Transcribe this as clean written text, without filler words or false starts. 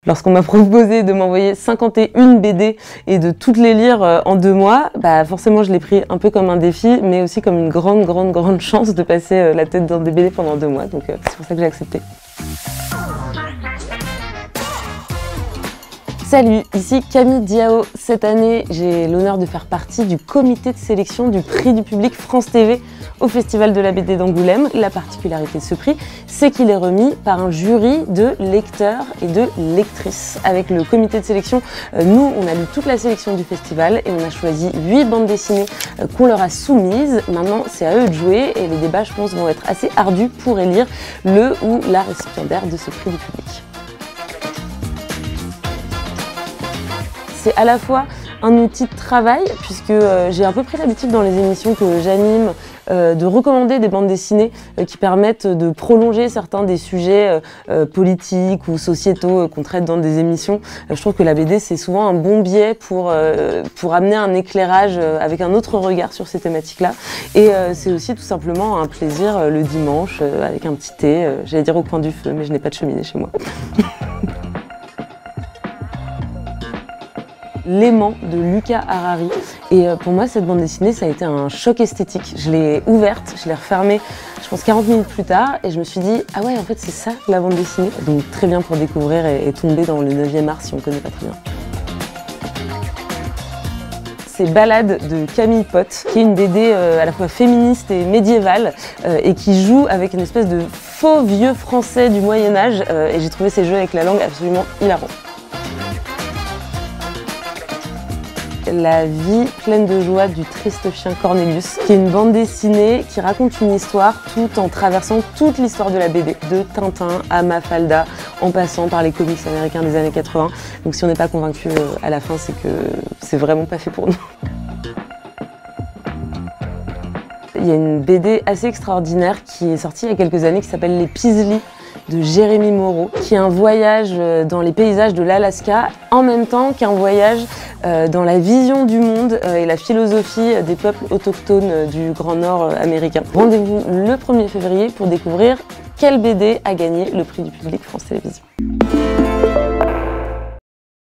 Lorsqu'on m'a proposé de m'envoyer 51 BD et de toutes les lire en 2 mois, bah forcément je l'ai pris un peu comme un défi, mais aussi comme une grande chance de passer la tête dans des BD pendant 2 mois. Donc c'est pour ça que j'ai accepté. Salut, ici Camille Diao. Cette année, j'ai l'honneur de faire partie du comité de sélection du prix du public France TV au Festival de la BD d'Angoulême. La particularité de ce prix, c'est qu'il est remis par un jury de lecteurs et de lectrices. Avec le comité de sélection, nous, on a lu toute la sélection du festival et on a choisi 8 bandes dessinées qu'on leur a soumises. Maintenant, c'est à eux de jouer et les débats, je pense, vont être assez ardus pour élire le ou la récipiendaire de ce prix du public. C'est à la fois un outil de travail, puisque j'ai un peu pris l'habitude dans les émissions que j'anime de recommander des bandes dessinées qui permettent de prolonger certains des sujets politiques ou sociétaux qu'on traite dans des émissions. Je trouve que la BD, c'est souvent un bon biais pour amener un éclairage avec un autre regard sur ces thématiques-là. Et c'est aussi tout simplement un plaisir le dimanche avec un petit thé, j'allais dire au coin du feu, mais je n'ai pas de cheminée chez moi. L'aimant de Luca Harari. Et pour moi, cette bande dessinée, ça a été un choc esthétique. Je l'ai ouverte, je l'ai refermée, je pense 40 minutes plus tard, et je me suis dit, ah ouais, en fait, c'est ça la bande dessinée. Donc très bien pour découvrir et tomber dans le 9e art si on ne connaît pas très bien. C'est Ballade de Camille Pott, qui est une BD à la fois féministe et médiévale, et qui joue avec une espèce de faux vieux français du Moyen-Âge, et j'ai trouvé ces jeux avec la langue absolument hilarants. La vie pleine de joie du triste chien Cornelius, qui est une bande dessinée qui raconte une histoire tout en traversant toute l'histoire de la BD, de Tintin à Mafalda, en passant par les comics américains des années 80. Donc si on n'est pas convaincu à la fin, c'est que c'est vraiment pas fait pour nous. Il y a une BD assez extraordinaire qui est sortie il y a quelques années qui s'appelle Les Peaslee de Jérémy Moreau, qui est un voyage dans les paysages de l'Alaska, en même temps qu'un voyage dans la vision du monde et la philosophie des peuples autochtones du Grand Nord américain. Rendez-vous le 1er février pour découvrir quelle BD a gagné le prix du public France Télévisions.